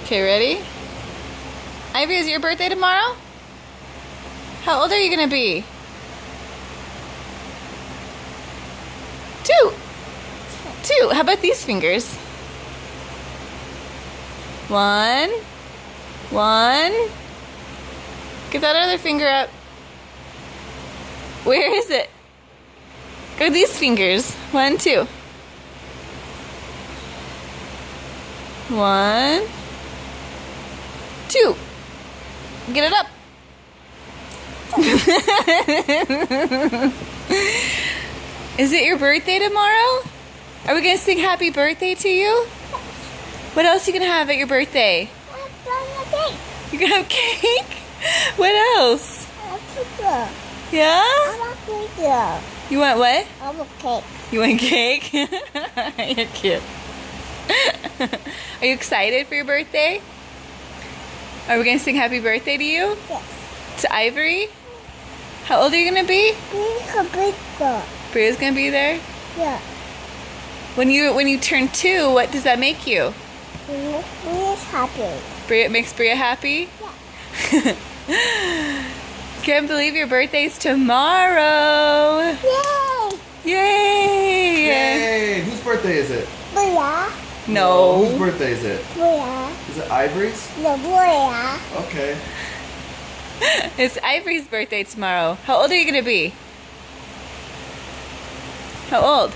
Okay, ready? Ivy, is your birthday tomorrow? How old are you gonna be? 2. 2. How about these fingers? 1. 1. Get that other finger up. Where is it? Go these fingers. 1, 2. 1, 2. Get it up. Is it your birthday tomorrow? Are we gonna sing happy birthday to you? What else are you gonna have at your birthday? Cake. You're gonna have cake? What else? Sugar. Yeah? I want sugar. You want what? I want cake. You want cake? You're cute. Are you excited for your birthday? Are we gonna sing happy birthday to you? Yes. To Ivory? How old are you gonna be? Big. Bria's gonna be there? Yeah. When you turn 2, what does that make you? We're happy. Bria, it makes Bria happy? Yeah. Can't believe your birthday's tomorrow! Yay! Yay! Yay! Whose birthday is it? Booyah. Whose No. birthday is it? Booyah. Is it Ivory's? No, booyah. Okay. It's Ivory's birthday tomorrow. How old are you gonna be? How old?